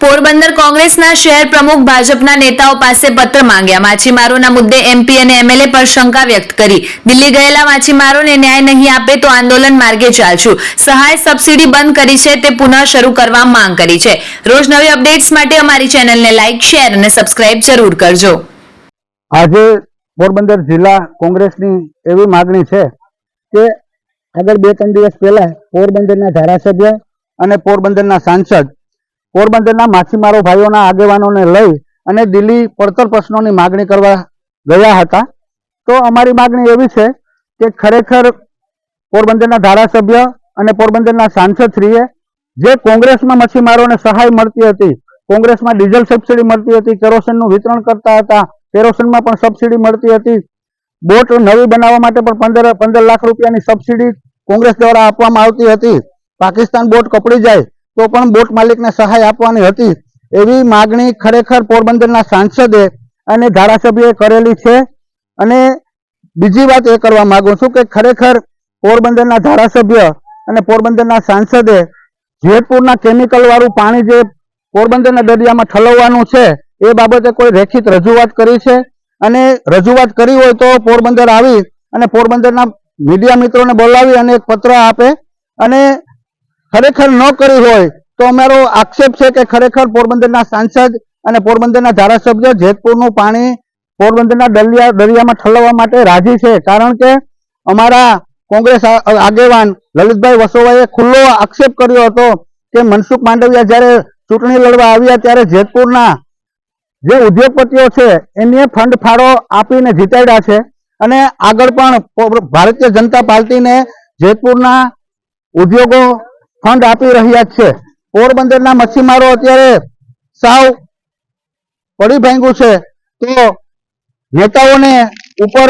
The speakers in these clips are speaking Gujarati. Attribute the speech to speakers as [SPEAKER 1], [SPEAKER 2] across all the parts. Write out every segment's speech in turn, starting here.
[SPEAKER 1] પોરબંદર કોંગ્રેસના શહેર પ્રમુખ ભાજપના નેતાઓ પાસે પત્ર માંગ્યા। માછીમારોના મુદ્દે એમપી અને એમએલએ પર શંકા વ્યક્ત કરી। દિલ્હી ગયેલા માછીમારોને ન્યાય નહીં આપે તો આંદોલન માર્ગે ચાલશું। સહાય સબસિડી બંધ કરી છે તે પુનઃ શરૂ કરવા માંગ કરી છે। રોજ નવી અપડેટ્સ માટે અમારી ચેનલને લાઇક, શેર અને સબસ્ક્રાઇબ જરૂર કરજો।
[SPEAKER 2] આજે પોરબંદર જિલ્લા કોંગ્રેસની એવી માગણી છે કે આગળ 2-3 દિવસ પહેલા પોરબંદરના ધારાસભ્ય અને પોરબંદરના સાંસદ પોરબંદરના માછીમારો ભાઈઓના આગેવાનોને લઈ અને દિલ્હી પડતર પ્રશ્નોની માગણી કરવા ગયા હતા। તો અમારી માગણી એવી છે કે ખરેખર પોરબંદરના ધારાસભ્ય અને પોરબંદરના સાંસદશ્રીએ જે કોંગ્રેસમાં મચ્છીમારોને સહાય મળતી હતી, કોંગ્રેસમાં ડીઝલ સબસિડી મળતી હતી, કેરોસીનનું વિતરણ કરતા હતા, કેરોસીનમાં પણ સબસિડી મળતી હતી, બોટ નવી બનાવવા માટે પણ 15 લાખ રૂપિયાની સબસિડી કોંગ્રેસ દ્વારા આપવામાં આવતી હતી, પાકિસ્તાન બોટ કપડી જાય તો પણ બોટ માલિકને સહાય આપવાની હતી। એવી માગણી ખરેખર પોરબંદરના સાંસદે અને ધારાસભ્યએ કરેલી છે। અને બીજી વાત એ કરવા માંગુ છું કે ખરેખર પોરબંદરના ધારાસભ્ય અને પોરબંદરના સાંસદે જેતપુરના કેમિકલ વાળું પાણી જે પોરબંદરના દરિયામાં ઠલવવાનું છે એ બાબતે કોઈ રેખિત રજૂઆત કરી છે? અને રજૂઆત કરી હોય તો પોરબંદર આવી અને પોરબંદરના મીડિયા મિત્રોને બોલાવી અને એક પત્ર આપે। અને ખરેખર ન કરી હોય તો અમારો આક્ષેપ છે કે ખરેખર પોરબંદરના સાંસદ અને પોરબંદરના ધારાસભ્ય જેતપુરનું પાણી પોરબંદરના દરિયામાં ઠલવવા માટે રાજી છે। કારણ કે અમારા કોંગ્રેસ આગેવાન લલિતભાઈ વસોવાએ ખુલ્લો આક્ષેપ કર્યો હતો કે મનસુખ માંડવિયા જ્યારે ચૂંટણી લડવા આવ્યા ત્યારે જેતપુરના જે ઉદ્યોગપતિઓ છે એને ફંડ ફાળો આપીને જીતાડ્યા છે। અને આગળ પણ ભારતીય જનતા પાર્ટીને જેતપુરના ઉદ્યોગો ફંડ આપી રહ્યા છે। પોરબંદરના મચ્છીમારો અત્યારે સાવ પડી ભાંગ્યું છે। તો નેતાઓને ઉપર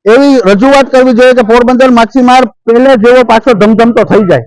[SPEAKER 2] એવી રજૂઆત કરવી જોઈએ કે પોરબંદર માછીમાર પહેલે જેવો પાછો ધમધમતો થઈ જાય।